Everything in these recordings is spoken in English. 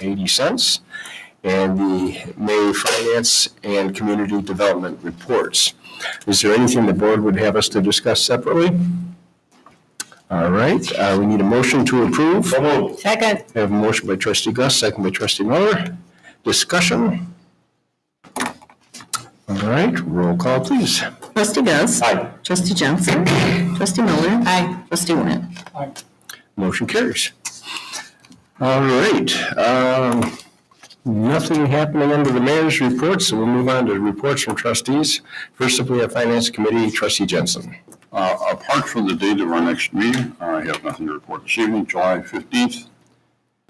$1,000,000.80, and the May Finance and Community Development reports. Is there anything the board would have us to discuss separately? All right, we need a motion to approve. Second. We have a motion by trustee Gus, second by trustee Miller. Discussion? All right, roll call, please. Trustee Gus. Aye. Trustee Johnson. Trustee Miller. Aye. Trustee Warren. Motion carries. All right, nothing happening under the mayor's report, so we'll move on to reports from trustees. First up, we have Finance Committee, trustee Jensen. Apart from the date of our next meeting, I have nothing to report this evening, July 15th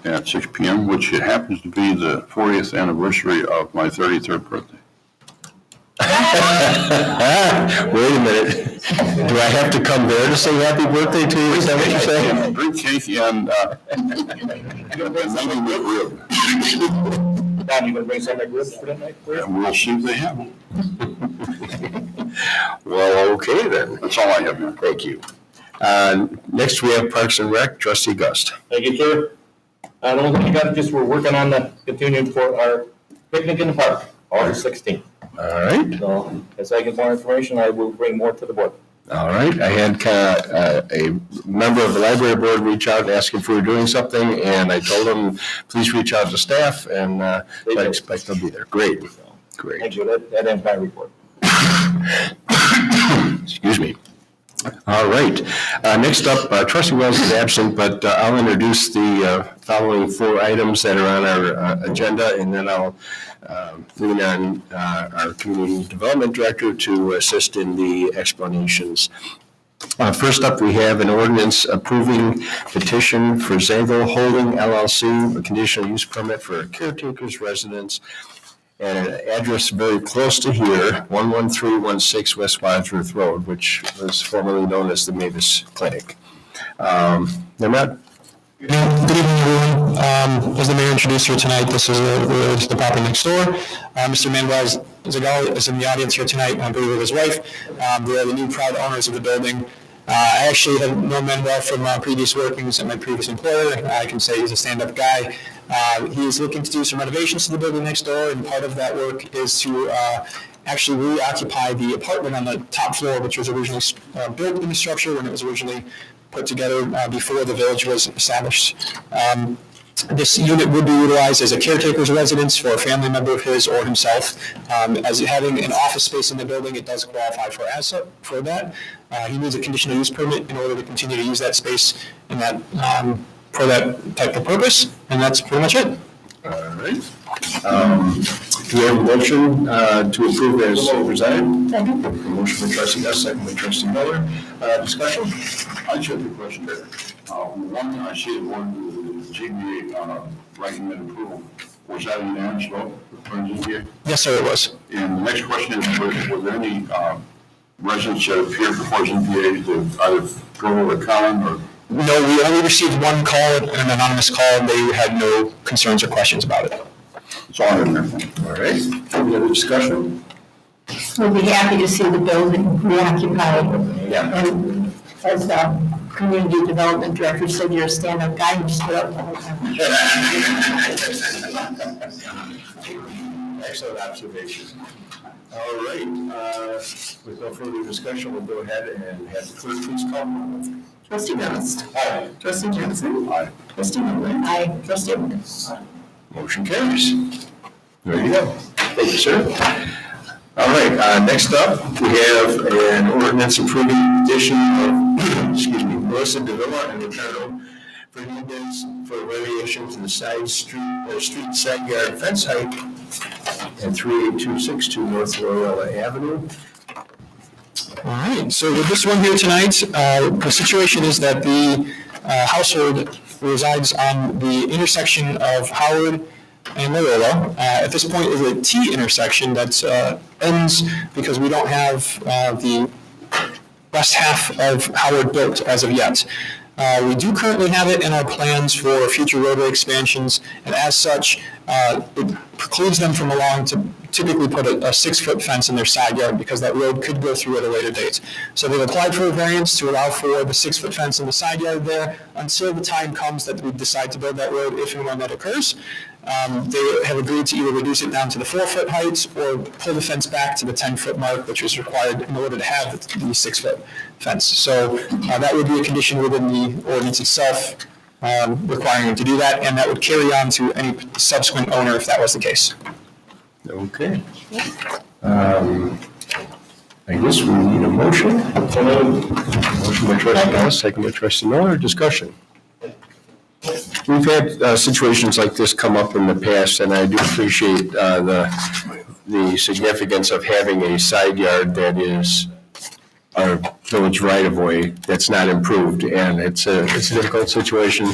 at 6 p.m., which happens to be the 40th anniversary of my 33rd birthday. Wait a minute. Do I have to come there to say happy birthday to you? Is that what you're saying? Drink cake and nothing but rib. Don, you gonna bring some ribs for that night? And we'll see if they have them. Well, okay then. That's all I have, man. Thank you. Next, we have Parks and Rec, trustee Gust. Thank you, sir. The only thing you got, just we're working on the continuing for our picnic in the park, August 16th. All right. So as I get more information, I will bring more to the board. All right. I had a member of the library board reach out and ask if we were doing something, and I told them, please reach out to staff, and I expect they'll be there. Great. Great. Thank you. That ends my report. Excuse me. All right. Next up, trustee Wells is absent, but I'll introduce the following four items that are on our agenda, and then I'll lean on our community development director to assist in the explanations. First up, we have an ordinance approving petition for Zango Holding LLC, a conditional use permit for a caretaker's residence at an address very close to here, 11316 West Wadsworth Road, which was formerly known as the Mavis Clinic. They're not. Good evening, everyone. As the mayor introduced here tonight, this is the property next door. Mr. Manuel Zagal is in the audience here tonight, I believe with his wife. They are the new proud owners of the building. I actually have known Manuel from previous workings at my previous employer. I can say he's a stand-up guy. He is looking to do some renovations to the building next door, and part of that work is to actually reoccupy the apartment on the top floor, which was originally built in the structure when it was originally put together before the village was established. This unit would be utilized as a caretaker's residence for a family member of his or himself. As having an office space in the building, it does qualify for that. He needs a conditional use permit in order to continue to use that space in that for that type of purpose, and that's pretty much it. All right. Do we have a motion to approve as presented? Second. Motion by trustee Gus, second by trustee Miller. Discussion? I just have a question there. One, I see the one, the ZBA recommend approval. Was that an unanimous vote from ZBA? Yes, sir, it was. And the next question is, were there any residents that appeared before ZBA to either go or comment or? No, we only received one call, an anonymous call, and they had no concerns or questions about it. It's all in there. All right. Any other discussion? We'll be happy to see the building reoccupied. Yeah. And as the community development director said, you're a stand-up guy, you just put up the whole time. Excellent observation. All right. With no further discussion, we'll go ahead and have the clerk please call. Trustee Gust. Aye. Trustee Johnson. Aye. Trustee Miller. Aye. Trustee Warren. Motion carries. There you go. Thank you, sir. All right, next up, we have an ordinance approving addition of, Melissa Davila and Ricardo Fernandez for variation to the side street side yard fence height at 38262 North Loyola Avenue. All right, so with this one here tonight, the situation is that the household resides on the intersection of Howard and Loyola. At this point is a T intersection that ends because we don't have the west half of Howard built as of yet. We do currently have it in our plans for future roadway expansions, and as such, it precludes them from allowing to typically put a 6-foot fence in their side yard because that road could go through at a later date. So they've applied for a variance to allow for the 6-foot fence in the side yard there until the time comes that we decide to build that road, if and when that occurs. They have agreed to either reduce it down to the 4-foot height or pull the fence back to the 10-foot mark, which is required in order to have the 6-foot fence. So that would be a condition within the ordinance itself requiring them to do that, and that would carry on to any subsequent owner if that was the case. Okay. I guess we need a motion. Motion by trustee Ellis, second by trustee Miller. Discussion. We've had situations like this come up in the past, and I do appreciate the significance of having a side yard that is our village right-of-way that's not improved, and it's a difficult situation.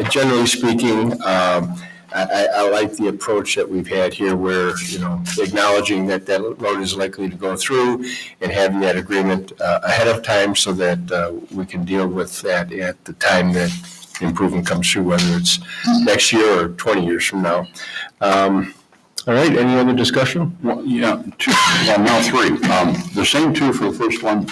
Generally speaking, I like the approach that we've had here where, acknowledging that road is likely to go through and having that agreement ahead of time so that we can deal with that at the time that improvement comes through, whether it's next year or 20 years from now. All right, any other discussion? Well, yeah, now three. The same two for the first one,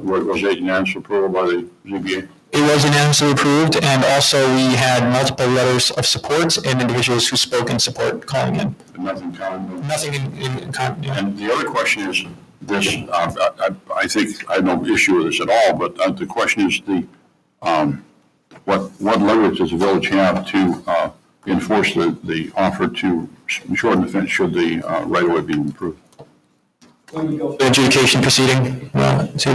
where it was a unanimous approval by the ZBA? It was unanimously approved, and also we had multiple letters of support and individuals who spoke in support calling in. Nothing common. Nothing yeah. And the other question is this, I think I have no issue with this at all, but the question is what leverage does the village have to enforce the offer to shorten the fence should the right-of-way be improved? The adjudication proceeding to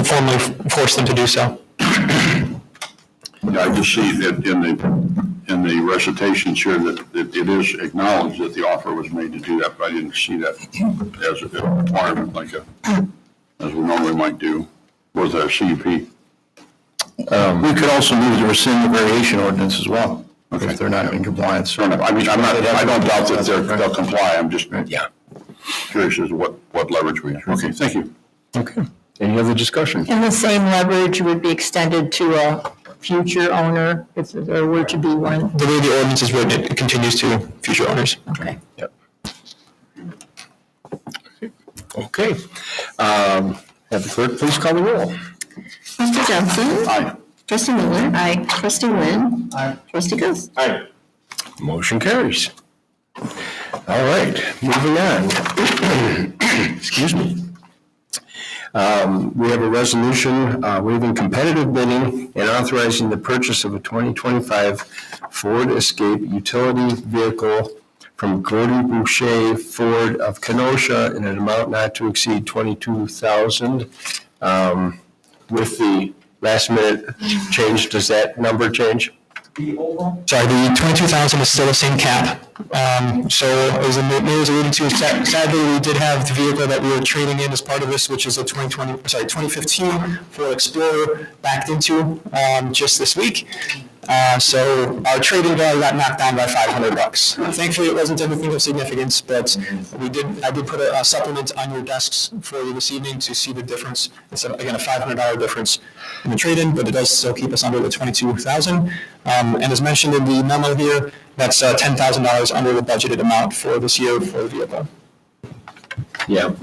formally force them to do so. I just see that in the recitations here that it is acknowledged that the offer was made to do that, but I didn't see that as a requirement as we normally might do with our CUP. We could also move to rescind the variation ordinance as well, Okay. if they're not in compliance. Fair enough. I mean, I don't doubt that they'll comply. I'm just curious as to what leverage we have. Okay, thank you. Okay. Any other discussion? And the same leverage would be extended to a future owner if there were to be one. The way the ordinance is written, it continues to future owners. Okay. Yep. Okay. Have the clerk please call the roll. Trustee Johnson? Aye. Trustee Miller? Aye. Trustee Nguyen? Aye. Trustee Gus? Aye. Motion carries. All right, moving on. Excuse me. We have a resolution waiving competitive bidding and authorizing the purchase of a 2025 Ford Escape utility vehicle from Gordy Boucher Ford of Kenosha in an amount not to exceed $22,000. With the last minute change, does that number change? Sorry, the 22,000 is still the same cap. So as the mayor was alluding to, sadly, we did have the vehicle that we were trading in as part of this, which is a 2015 Ford Explorer backed into just this week. So our trading value got knocked down by $500. Thankfully, it wasn't anything of significance, but I did put a supplement on your desks for you this evening to see the difference. It's again a $500 difference in the trade-in, but it does still keep us under the $22,000. And as mentioned in the memo here, that's $10,000 under the budgeted amount for this year for the vehicle. Yeah.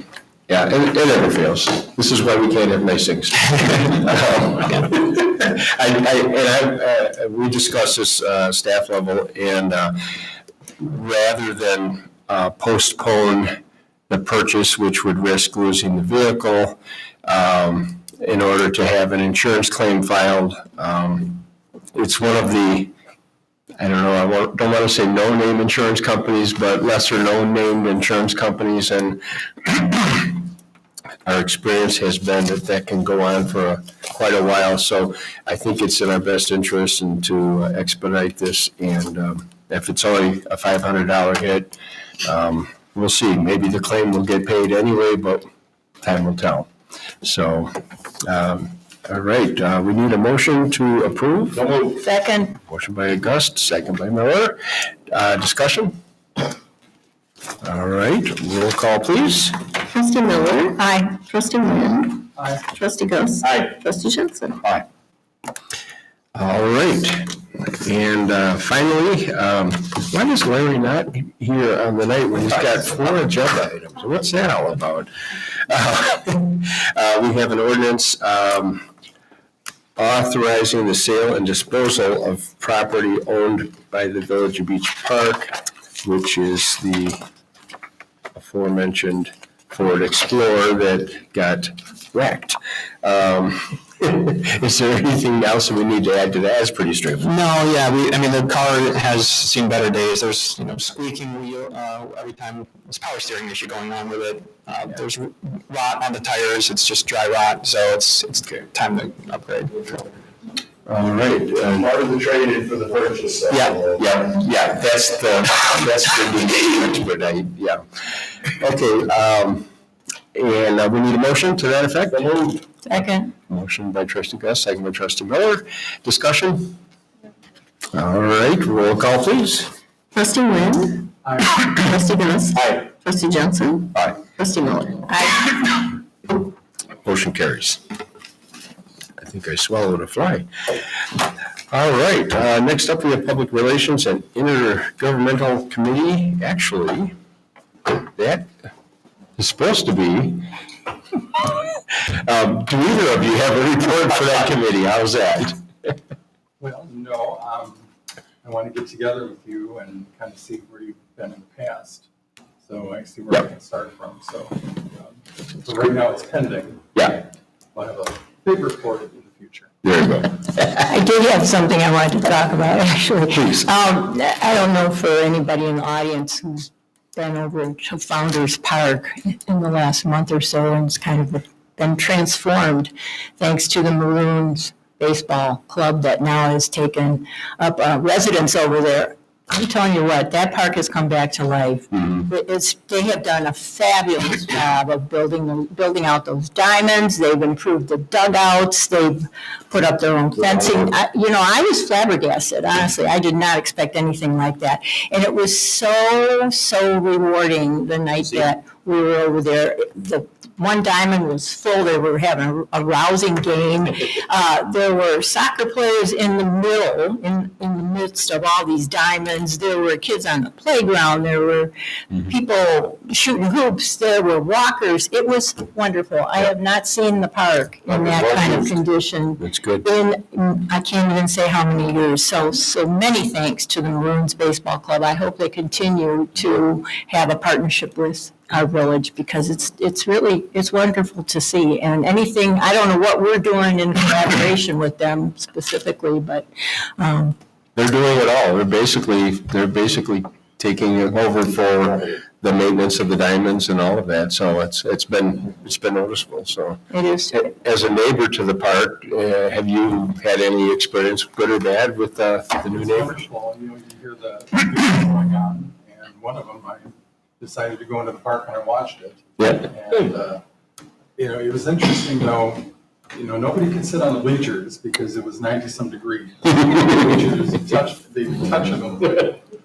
Yeah, and it never fails. This is why we can't have nice things. We discussed this staff level, and rather than postpone the purchase, which would risk losing the vehicle, in order to have an insurance claim filed, it's one of the, I don't know, don't want to say no-name insurance companies, but lesser-known named insurance companies, and our experience has been that can go on for quite a while. So I think it's in our best interest and to expedite this. And if it's only a $500 hit, we'll see. Maybe the claim will get paid anyway, but time will tell. So, all right, we need a motion to approve. Second. Motion by August, second by Miller. Discussion? All right, roll call, please. Trustee Miller? Aye. Trustee Nguyen? Aye. Trustee Gus? Aye. Trustee Johnson? Aye. All right, and finally, why is Larry not here on the night when he's got 4 agenda items? What's that all about? We have an ordinance authorizing the sale and disposal of property owned by the Village of Beach Park, which is the aforementioned Ford Explorer that got wrecked. Is there anything else that we need to add to that? It's pretty straightforward. No, yeah, the car has seen better days. There's, squeaking wheel, every time there's power steering issue going on with it. There's rot on the tires. It's just dry rot, so it's time to upgrade. All right. Part of the trade-in for the purchase. Yeah, that's the engagement, but yeah. Okay, and we need a motion to that effect? Second. Motion by trustee Gus, second by trustee Miller. Discussion? All right, roll call, please. Trustee Nguyen. Trustee Gus. Aye. Trustee Johnson. Aye. Trustee Miller. Aye. Motion carries. I think I swallowed a fly. All right, next up we have Public Relations and Intergovernmental Committee. Actually, that is supposed to be. Do either of you have a report for that committee? How's that? Well, no, I want to get together with you and kind of see where you've been in the past. So I see where I can start from. So right now it's pending. Yeah, I'll have a big report in the future. there you go. I did have something I wanted to talk about, actually. Please. I don't know for anybody in the audience who's been over to Founders Park in the last month or so, and it's kind of been transformed thanks to the Maroons Baseball Club that now has taken up residence over there. I'm telling you what, that park has come back to life. They have done a fabulous job of building out those diamonds. They've improved the dugouts. They've put up their own fencing. I was flabbergasted, honestly. I did not expect anything like that. And it was so rewarding the night that we were over there. The one diamond was full. They were having a rousing game. There were soccer players in the middle, in the midst of all these diamonds. There were kids on the playground. There were people shooting hoops. There were walkers. It was wonderful. I have not seen the park in that kind of condition. That's good. In, I can't even say how many years. So many thanks to the Maroons Baseball Club. I hope they continue to have a partnership with our village, because it's wonderful to see. And anything, I don't know what we're doing in collaboration with them specifically, but They're doing it all. They're basically taking it over for the maintenance of the diamonds and all of that. So it's been noticeable. So it is. as a neighbor to the park, have you had any experience, good or bad, with the new It's neighbors? wonderful. You hear the things going on, and one of them, I decided to go into the park and I watched it. Yeah. And, it was interesting though, nobody could sit on the bleachers because it was 90-some degrees. Bleachers, they touch them.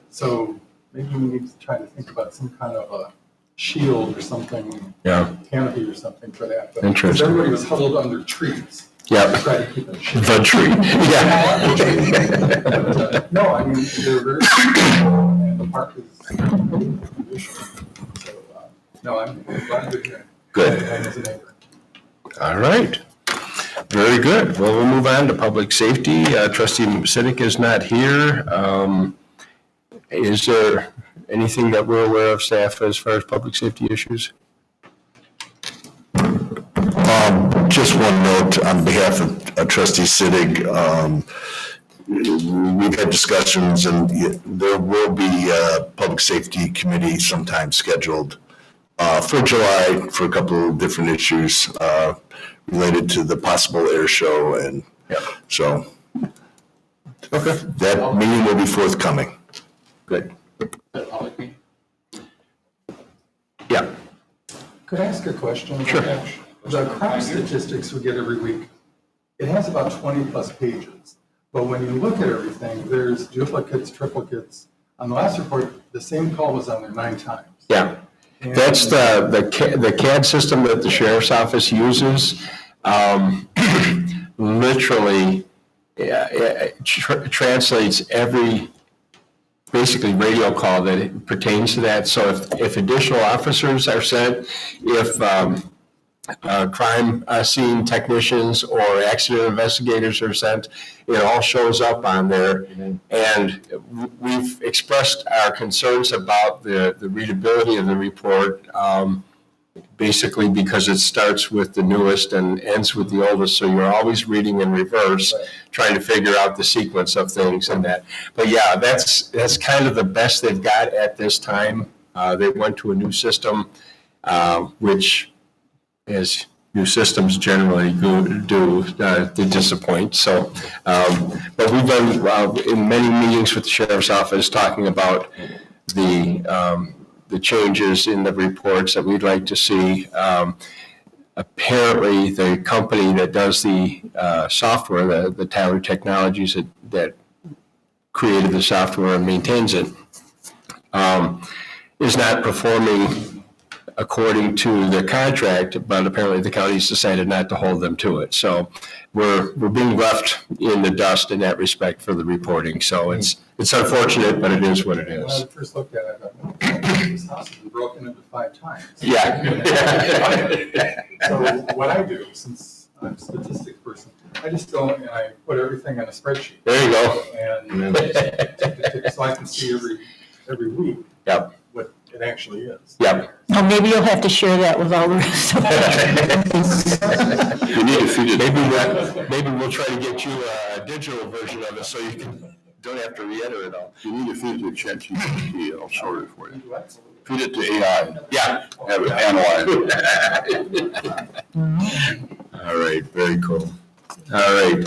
So maybe we need to try to think about some kind of a shield or something, Yeah. canopy or something for that. But Interesting. because everybody was huddled under trees. Yeah. To try to keep it shade. The tree. Yeah. But, no, I mean, they're very beautiful, and the park is in good condition. So, no, I'm glad to hear it. Good. And as a neighbor. All right. Very good. Well, we'll move on to public safety. Trustee Siddick is not here. Is there anything that we're aware of, staff, as far as public safety issues? Just one note on behalf of trustee Siddig. We've had discussions, and there will be a public safety committee sometime scheduled for July for a couple of different issues related to the possible air show. And so that meeting will be forthcoming. Good. Yeah. Could I ask a question? Sure. The crime statistics we get every week, it has about 20-plus pages. But when you look at everything, there's duplicates, triplicates. On the last report, the same call was on there 9 times. Yeah. And That's the CAD system that the sheriff's office uses. Literally translates every basically radio call that pertains to that. So if additional officers are sent, if crime scene technicians or accident investigators are sent. It all shows up on there. And we've expressed our concerns about the readability of the report, basically because it starts with the newest and ends with the oldest. So you're always reading in reverse, trying to figure out the sequence of things and that. But yeah, that's kind of the best they've got at this time. They went to a new system, which, as new systems generally do, they disappoint. So, but we've done in many meetings with the sheriff's office talking about the changes in the reports that we'd like to see. Apparently, the company that does the software, the Tyler Technologies that created the software and maintains it, is not performing according to the contract, but apparently the county's decided not to hold them to it. So we're being left in the dust in that respect for the reporting. So it's unfortunate, but it is what it When is. I first looked at it, I thought, this house has been broken into 5 times. Yeah. So what I do, since I'm a statistics person, I just go and I put everything in a spreadsheet. There you go. And tick, so I can see every week Yep. what it actually is. Yep. Well, maybe you'll have to share that with all the rest of us. You need to feed it. Maybe we'll try to get you a digital version of it so you don't have to re-enter it all. You need to feed it to ChatGPT, I'll sort it for you. Feed it to AI, Yeah. have it analyze. All right, very cool. All right.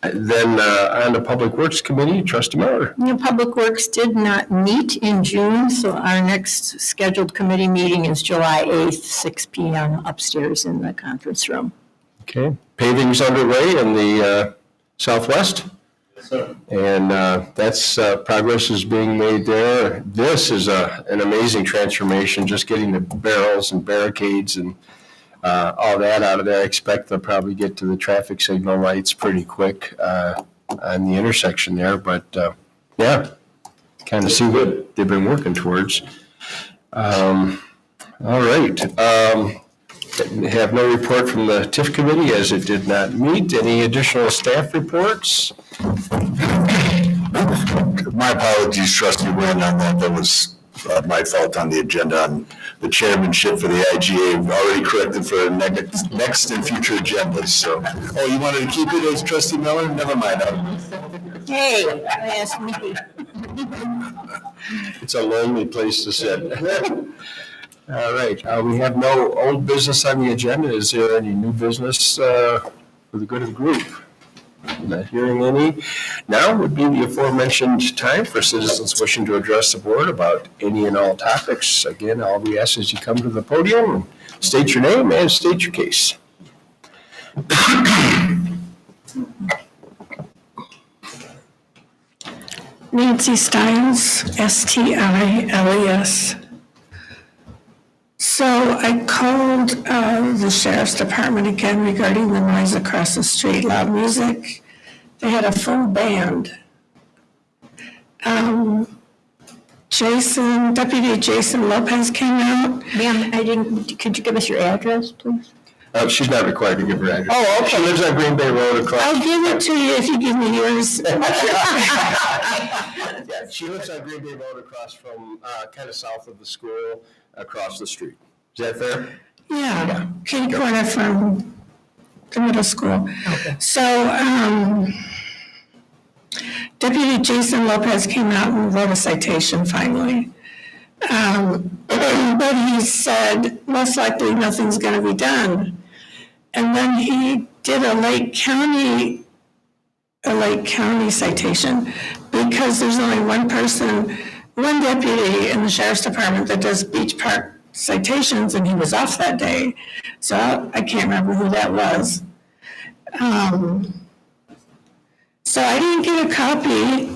Then on the Public Works Committee, Trustee Miller. Public Works did not meet in June, so our next scheduled committee meeting is July 8th, 6 p.m. upstairs in the conference room. Okay. Paving's underway in the southwest. Yes, sir. And that's progress is being made there. This is an amazing transformation, just getting the barrels and barricades and all that out of there. I expect they'll probably get to the traffic signal lights pretty quick on the intersection there. But yeah, kind of see what they've been working towards. All right. Have no report from the TIF committee as it did not meet. Any additional staff reports? My apologies, Trustee Wynn, on that. That was my fault on the agenda on the chairmanship for the IGA. We've already corrected for next and future agendas. So, oh, you wanted to keep it as Trustee Miller? Never mind. Hey, ask me. It's a lonely place to sit. All right, we have no old business on the agenda. Is there any new business for the good of the group? Not hearing any. Now would be the aforementioned time for citizens wishing to address the board about any and all topics. Again, all we ask is you come to the podium and state your name and state your case. Nancy Stiles, S-T-I-L-E-S. So I called the sheriff's department again regarding the noise across the street, loud music. They had a full band. Deputy Jason Lopez came out. Ma'am, could you give us your address, please? She's not required to give her address. Oh, okay. She lives on Green Bay Road across. I'll give it to you if you give me yours. Yeah, she lives on Green Bay Road across from, kind of south of the school, across the street. Is that fair? Yeah, kitty corner from the middle school. So, Deputy Jason Lopez came out and wrote a citation finally. But he said, most likely nothing's gonna be done. And then he did a Lake County citation because there's only one deputy in the sheriff's department that does Beach Park citations, and he was off that day. So I can't remember who that was. So I didn't get a copy.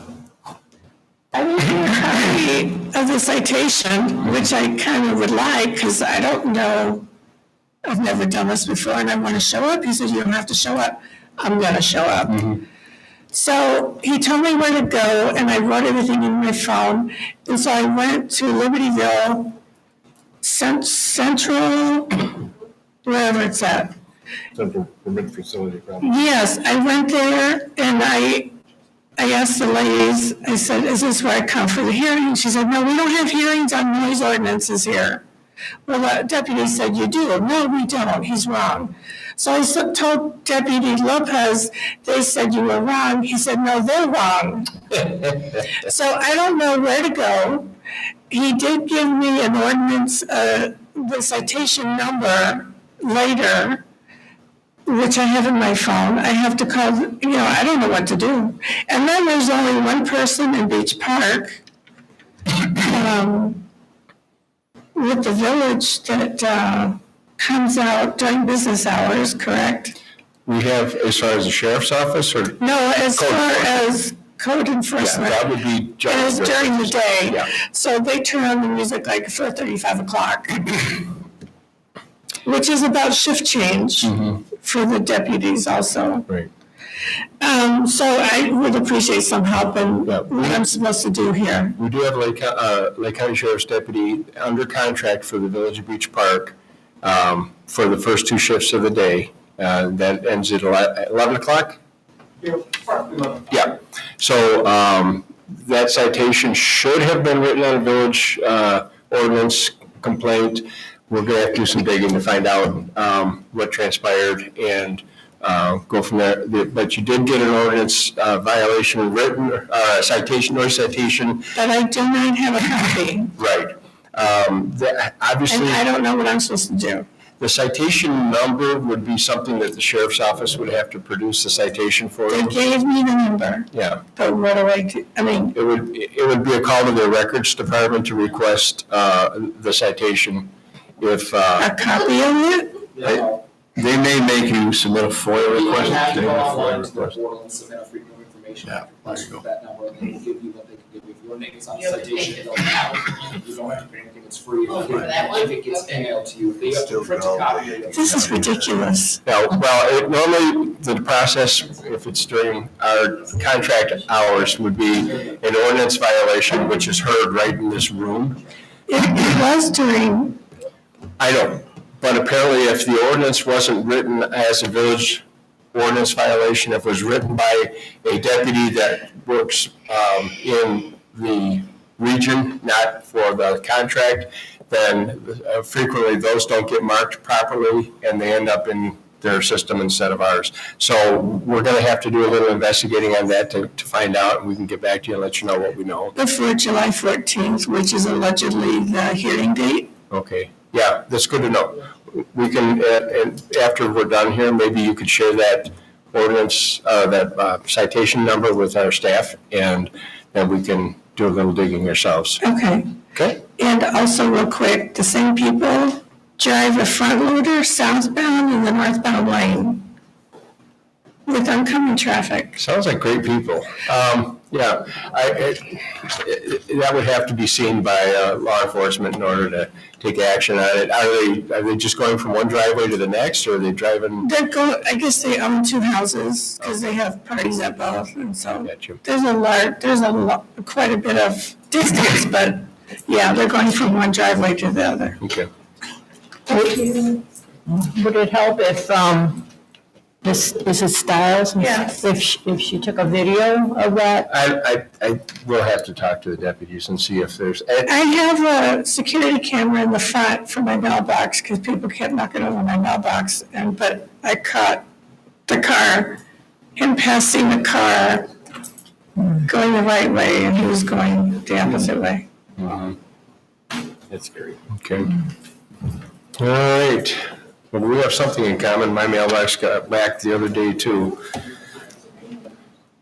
Of the citation, which I kind of would like, because I don't know, I've never done this before, and I want to show up. He said, you don't have to show up. I'm going to show up. Mm-hmm. So he told me where to go, and I wrote everything in my phone. And so I went to Libertyville Central, wherever it's at. Central Permit Facility problem. Yes, I went there and I asked the ladies, I said, is this where I come for the hearing? She said, no, we don't have hearings on noise ordinances here. Well, the deputy said, you do. No, we don't. He's wrong. So I told Deputy Lopez, they said you were wrong. He said, no, they're wrong. So I don't know where to go. He did give me an ordinance, the citation number later, which I have in my phone. I have to call, I don't know what to do. And then there's only one person in Beach Park with the village that comes out during business hours, correct? We have, as far as the sheriff's office, or? No, as Code far enforcement. as code enforcement. Yeah, that would be. It is during the day. Yeah. So they turn on the music like 4:30, 5 o'clock, which is about shift change for the deputies also. Right. So I would appreciate some help in what I'm supposed to do here. We do have Lake County Sheriff's Deputy under contract for the Village of Beach Park for the first 2 shifts of the day. That ends at 11 o'clock? Yeah. So that citation should have been written on a village ordinance complaint. We're going to have to do some digging to find out what transpired and go from there. But you did get an ordinance violation written, citation, noise citation. But I do not have a copy. Right. Obviously. And I don't know what I'm supposed to do. The citation number would be something that the sheriff's office would have to produce the citation for. They gave me the number, Yeah, but what do I do? I mean, it would be a call to the records department to request the citation. If a copy of it? they may make you submit a FOIA request. You have to They go have a offline FOIA to the request. portal and submit a freedom of information. Yeah, there you go. That number, and they will give you what they can give you. If you want to make some citation, they'll have it. You don't have to pay anything, it's free. If it gets emailed to you, they have to print a copy. This is ridiculous. Now, well, normally the process, if it's during our contract hours, would be an ordinance violation, which is heard right in this room. It was during, I know, but apparently if the ordinance wasn't written as a village ordinance violation, if it was written by a deputy that works in the region, not for the contract, then frequently those don't get marked properly and they end up in their system instead of ours. So we're going to have to do a little investigating on that to find out, and we can get back to you and let you know what we know. before July 14th, which is allegedly the hearing date. Okay, yeah, that's good to know. We can, and after we're done here, maybe you could share that ordinance, that citation number with our staff, and then we can do a little digging ourselves. Okay. Okay? And also real quick, the same people drive a front loader southbound in the northbound lane with oncoming traffic. Sounds like great people. Yeah, that would have to be seen by law enforcement in order to take action on it. Are they just going from one driveway to the next, or are they driving? I guess they own 2 houses because they have parties at both, and so Got you. there's quite a bit of distance, but yeah, they're going from one driveway to the other. Okay. Would it help if, Mrs. Stiles? Yes. If she took a video of that? I will have to talk to the deputies and see if there's. I have a security camera in the front for my mailbox because people kept knocking over my mailbox, but I caught the car, him passing the car, going the right way, and he was going the opposite way. That's scary. Okay. All right. Well, we have something in common. My mailbox got back the other day, too.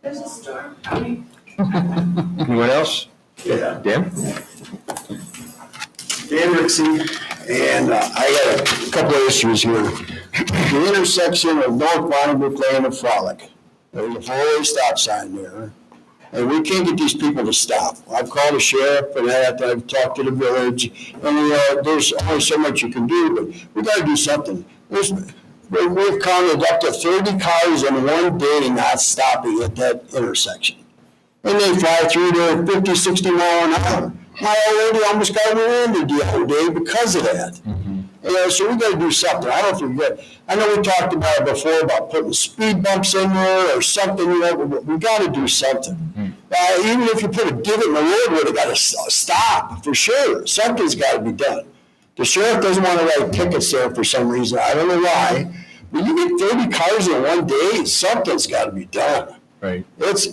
There's a storm coming. Anyone else? Yeah. Dan? Dan Rixey, and I got a couple of issues here. The intersection of North Bonnerbrook Lane and Frolic, there's a 4-way stop sign there, and we can't get these people to stop. I've called the sheriff, and I've talked to the village, and there's only so much you can do, but we gotta do something. We've counted up to 30 cars in one day not stopping at that intersection. And they fly through there 50, 60 mile an hour. my old lady almost got rear-ended the other day because of that. You know, so we gotta do something. I don't think that, I know we talked about it before, about putting speed bumps in there or something, you know, we gotta do something. Even if you put a divot in the road, we gotta stop, for sure. Something's gotta be done. The sheriff doesn't wanna write tickets there for some reason, I don't know why. But you get 30 cars in one day, something's gotta be done. Right. It's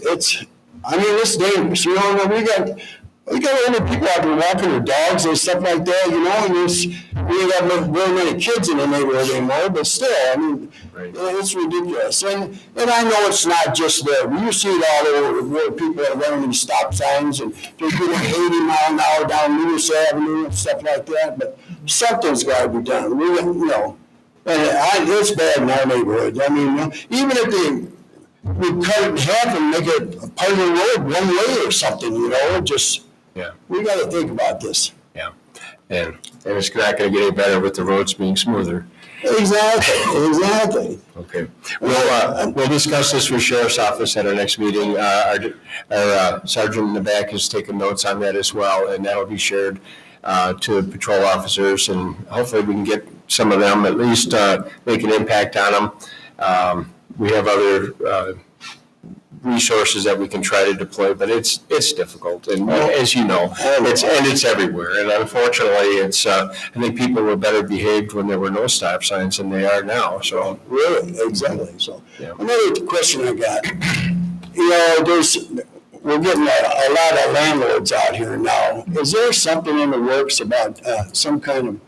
dangerous, you know, we got older people out there walking their dogs and stuff like that, you know, and we ain't got very many kids in the neighborhood anymore, but still, I mean, it's ridiculous. And I know it's not just there, but you see it all over where people are running these stop signs and they're doing 80 mile an hour down Lewis Avenue and stuff like that, but something's gotta be done, you know. And it's bad in our neighborhood. I mean, even if we cut it in half and make it a part of the road one way or something, you know, we got to think about this. Yeah, and it's not going to get any better with the roads being smoother. Exactly. Okay, we'll discuss this with Sheriff's Office at our next meeting. Our sergeant in the back has taken notes on that as well, and that will be shared to patrol officers, and hopefully we can get some of them at least make an impact on them. We have other resources that we can try to deploy, but it's difficult, and as you know, it's everywhere. And unfortunately, I think people were better behaved when there were no stop signs than they are now. So really, exactly. So another question I got, you know, we're getting a lot of landlords out here now. Is there something in the works about some kind of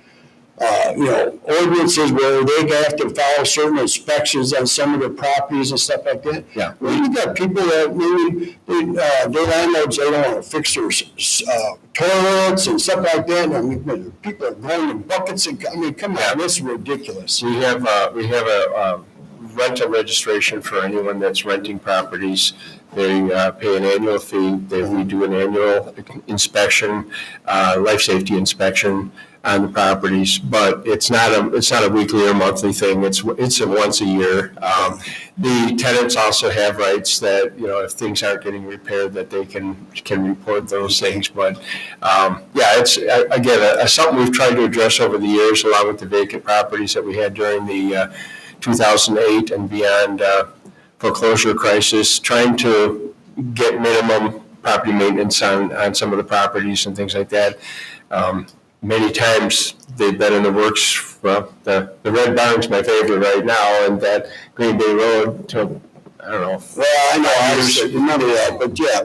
ordinances where they have to follow certain inspections on some of their properties and stuff like that? Yeah. Well, you got people that maybe their landlords, they don't want to fix their toilets and stuff like that. I mean, people are going in buckets and, I mean, come on, this is ridiculous. we have a rental registration for anyone that's renting properties. They pay an annual fee. We do an annual inspection, life safety inspection on the properties, but it's not a weekly or monthly thing. It's a once a year. The tenants also have rights that, you know, if things aren't getting repaired, that they can report those things. But it's again something we've tried to address over the years, along with the vacant properties that we had during the 2008 and beyond foreclosure crisis, trying to get minimum property maintenance on some of the properties and things like that. Many times they've been in the works. Well, the Red Barn's my favorite right now, and that Green Bay Road took, I don't know. Well, I know, I remember that, but yeah.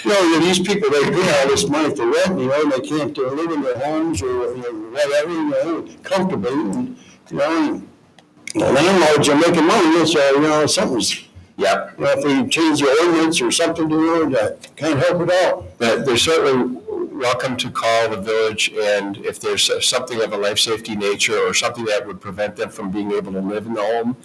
You know, these people, they pay all this money for rent, you know, and they can't live in their homes or whatever, you know, comfortably, and, you know, and the landlords are making money, so, you know, something's, you know, if we change the ordinance or something, you know, that can't help it out. But they're certainly welcome to call the village, and if there's something of a life safety nature or something that would prevent them from being able to live in the home,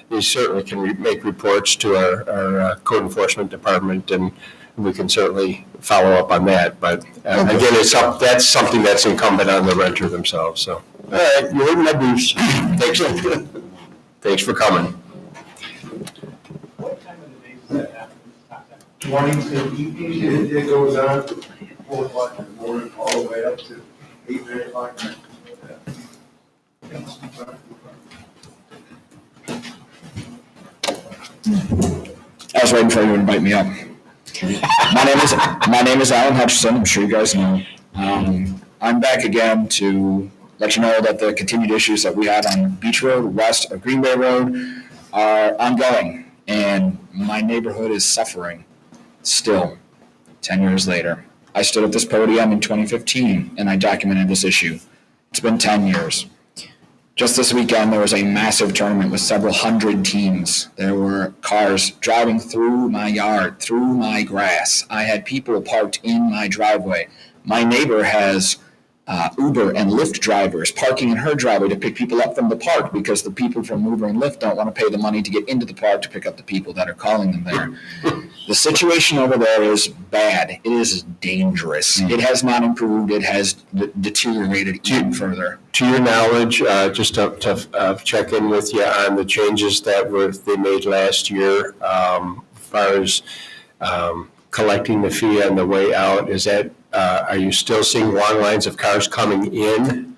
they certainly can make reports to our code enforcement department, and we can certainly follow up on that. But again, that's something that's incumbent on the renter themselves. So, all right, you heard my briefs. Thanks for coming. What time of the day does that happen? Morning to evening, it goes on 4 o'clock in the morning, all the way up to 8, 9 o'clock. I was waiting for you to invite me up. My name is Alan Hutchison. I'm sure you guys know. I'm back again to let you know that the continued issues that we had on Beach Road, west of Green Bay Road, are ongoing, and my neighborhood is suffering still 10 years later. I stood at this podium in 2015 and I documented this issue. It's been 10 years. Just this weekend, there was a massive tournament with several hundred teams. There were cars driving through my yard, through my grass. I had people parked in my driveway. My neighbor has Uber and Lyft drivers parking in her driveway to pick people up from the park because the people from Uber and Lyft don't want to pay the money to get into the park to pick up the people that are calling them there. The situation over there is bad. It is dangerous. It has not improved. It has deteriorated even further. To your knowledge, just to check in with you on the changes that they made last year, as far as collecting the fee on the way out. Is that, are you still seeing long lines of cars coming in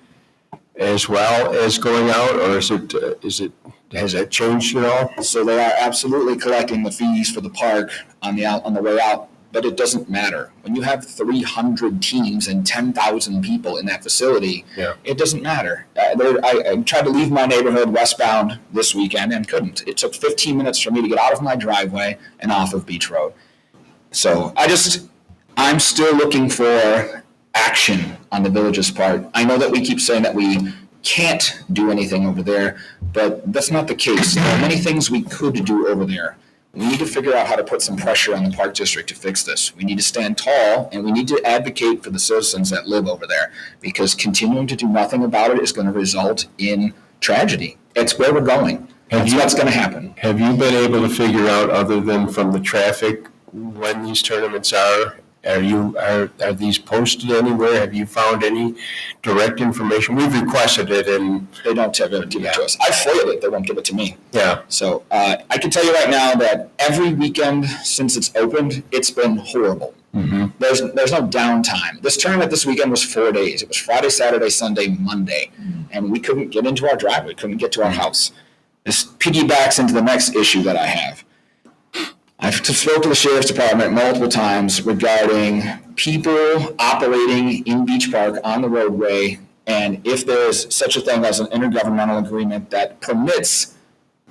as well as going out, or is it, has that changed at all? So they are absolutely collecting the fees for the park on the way out, but it doesn't matter. When you have 300 teams and 10,000 people in that facility, it doesn't matter. I tried to leave my neighborhood westbound this weekend and couldn't. It took 15 minutes for me to get out of my driveway and off of Beach Road. So I'm still looking for action on the village's part. I know that we keep saying that we can't do anything over there, but that's not the case. There are many things we could do over there. We need to figure out how to put some pressure on the Park District to fix this. We need to stand tall, and we need to advocate for the citizens that live over there, because continuing to do nothing about it is going to result in tragedy. It's where we're going. That's what's going to happen. Have you been able to figure out, other than from the traffic, when these tournaments are? Are these posted anywhere? Have you found any direct information? We've requested it, and they don't give it to us. I FOIA'd it. They won't give it to me. Yeah. So I can tell you right now that every weekend since it's opened, it's been horrible. Mm-hmm. There's no downtime. This tournament this weekend was 4 days. It was Friday, Saturday, Sunday, Monday, and we couldn't get into our driveway. Couldn't get to our house. This piggybacks into the next issue that I have. I've spoke to the Sheriff's Department multiple times regarding people operating in Beach Park on the roadway, and if there's such a thing as an intergovernmental agreement that permits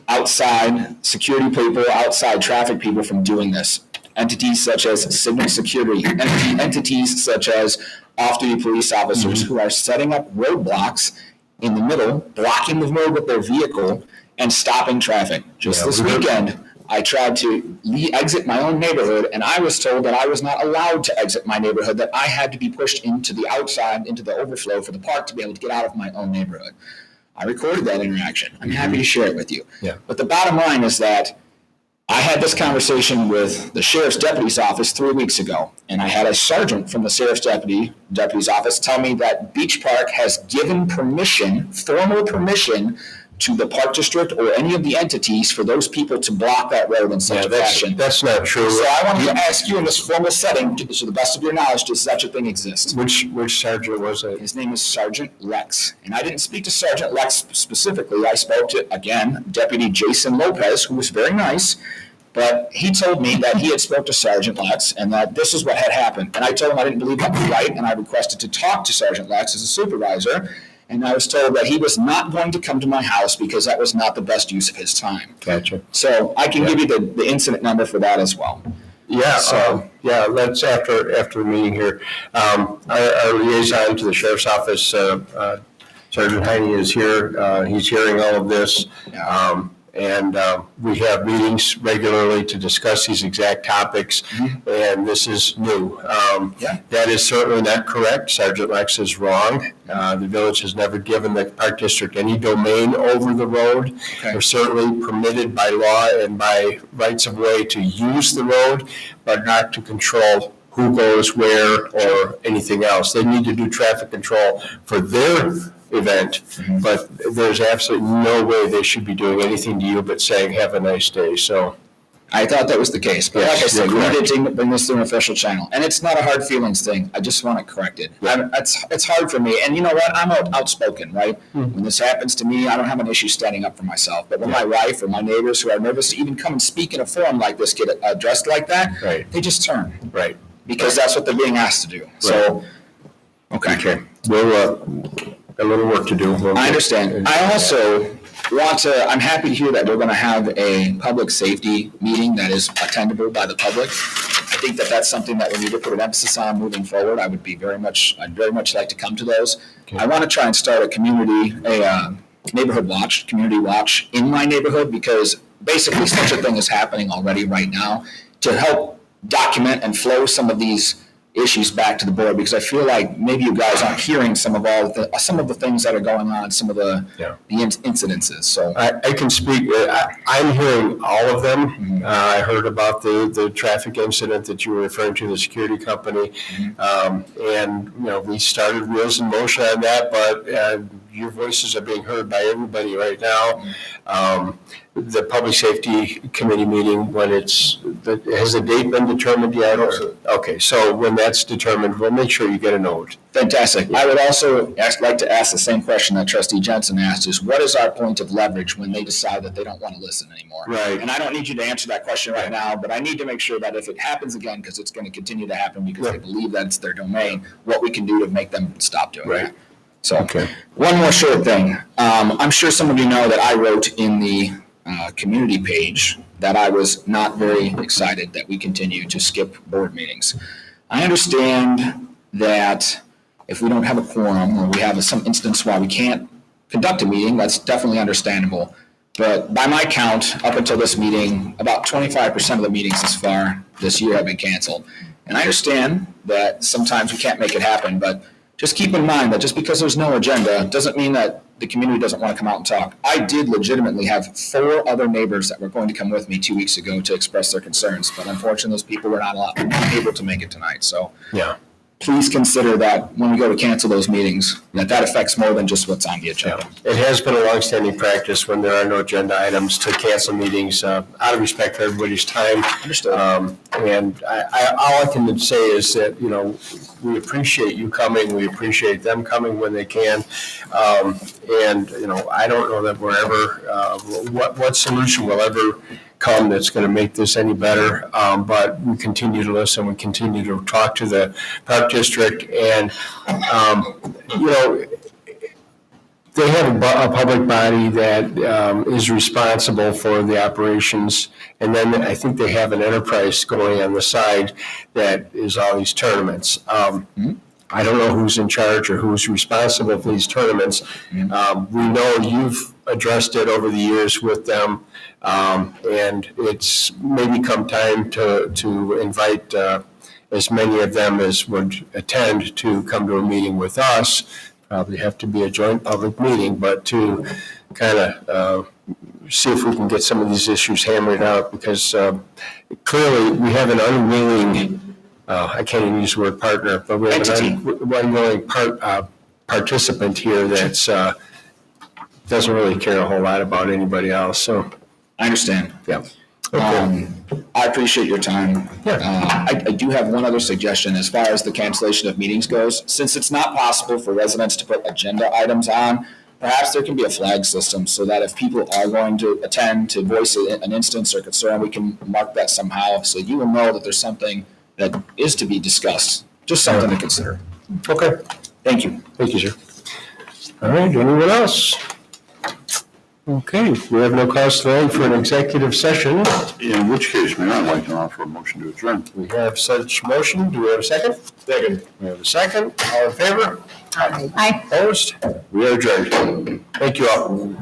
outside security people, outside traffic people from doing this. Entities such as Signal Security, entities such as off-duty police officers who are setting up roadblocks in the middle, blocking the road with their vehicle, and stopping traffic. Just this weekend, I tried to exit my own neighborhood, and I was told that I was not allowed to exit my neighborhood, that I had to be pushed into the outside, into the overflow for the park to be able to get out of my own neighborhood. I recorded that interaction. I'm happy to share it with you. Yeah. But the bottom line is that I had this conversation with the Sheriff's Deputy's office 3 weeks ago, and I had a sergeant from the Sheriff's Deputy's office tell me that Beach Park has given permission, formal permission, to the Park District or any of the entities for those people to block that road in such a fashion. That's not true. So I wanted to ask you in this formal setting, to the best of your knowledge, does such a thing exist? Which sergeant was it? His name is Sergeant Lex. And I didn't speak to Sergeant Lex specifically. I spoke to, again, Deputy Jason Lopez, who was very nice. But he told me that he had spoke to Sergeant Lex and that this is what had happened. And I told him I didn't believe that was right, and I requested to talk to Sergeant Lex as a supervisor. And I was told that he was not going to come to my house because that was not the best use of his time. Gotcha. So I can give you the incident number for that as well. Yeah, that's after the meeting here. Our liaison to the Sheriff's Office, Sergeant Heine, is here. He's hearing all of this. And we have meetings regularly to discuss these exact topics, and this is new. That is certainly not correct. Sergeant Lex is wrong. The village has never given the Park District any domain over the road. Okay. They're certainly permitted by law and by rights of way to use the road, but not to control who goes where or anything else. They need to do traffic control for their event, but there's absolutely no way they should be doing anything to you but saying, have a nice day. So I thought that was the case, but Yes, like I said, we you're needed to bring this to an official channel, and it's not a hard feelings thing. I just want it corrected. It's hard for me, and you know what? I'm outspoken, right? When this happens to me, I don't have an issue standing up for myself. But when my wife or my neighbors who are nervous to even come and speak in a forum like this get addressed like that, they just turn, because that's what they're being asked to do. So, okay. We'll a little work to do. I understand. I also I'm happy to hear that we're going to have a public safety meeting that is attendable by the public. I think that that's something that we need to put an emphasis on moving forward. I'd very much like to come to those. I want to try and start a neighborhood watch, community watch in my neighborhood, because basically such a thing is happening already right now, to help document and flow some of these issues back to the board, because I feel like maybe you guys aren't hearing some of the things that are going on, some of the incidences. So I can speak. I'm hearing all of them. I heard about the traffic incident that you were referring to, the security company, and we started wheels in motion on that. But your voices are being heard by everybody right now. The public safety committee meeting, when it's has the date been determined yet? Okay, so when that's determined, we'll make sure you get a note. Fantastic. I would also like to ask the same question that Trustee Jensen asked, is what is our point of leverage when they decide that they don't want to listen anymore? Right. And I don't need you to answer that question right now, but I need to make sure that if it happens again, because it's going to continue to happen because they believe that it's their domain, what we can do to make them stop doing that. So, one more short thing. I'm sure some of you know that I wrote in the community page that I was not very excited that we continue to skip board meetings. I understand that if we don't have a quorum or we have some instance why we can't conduct a meeting, that's definitely understandable. But by my count, up until this meeting, about 25% of the meetings thus far this year have been canceled. And I understand that sometimes we can't make it happen, but just keep in mind that just because there's no agenda doesn't mean that the community doesn't want to come out and talk. I did legitimately have 4 other neighbors that were going to come with me 2 weeks ago to express their concerns, but unfortunately those people were not able to make it tonight. So please consider that when we go to cancel those meetings, that affects more than just what's on the agenda. It has been a longstanding practice when there are no agenda items to cancel meetings out of respect for everybody's time. Understood. And all I can say is that, we appreciate you coming. We appreciate them coming when they can. And I don't know that we're ever, what solution will ever come that's going to make this any better. But we continue to listen. We continue to talk to the Park District. And, they have a public body that is responsible for the operations. And then I think they have an enterprise going on the side that is all these tournaments. I don't know who's in charge or who's responsible for these tournaments. We know you've addressed it over the years with them. And it's maybe come time to invite as many of them as would attend to come to a meeting with us. Probably have to be a joint public meeting, but to kind of see if we can get some of these issues hammered out, because clearly we have an unwilling, I can't even use the word partner, but we have an unwilling participant here that's doesn't really care a whole lot about anybody else. So I understand. Yeah. Okay. I appreciate your time. Yeah. I do have one other suggestion as far as the cancellation of meetings goes. Since it's not possible for residents to put agenda items on, perhaps there can be a flag system so that if people are going to attend to voice an instance or concern, we can mark that somehow so you will know that there's something that is to be discussed. Just something to consider. Okay. Thank you. Thank you, sir. All right, anyone else? Okay, we have no cause today for an executive session. In which case, Mayor, I'd like to offer a motion to adjourn. We have such motion. Do we have a second? Second. We have a second. All in favor? Aye. Opposed? We are adjourned. Thank you all.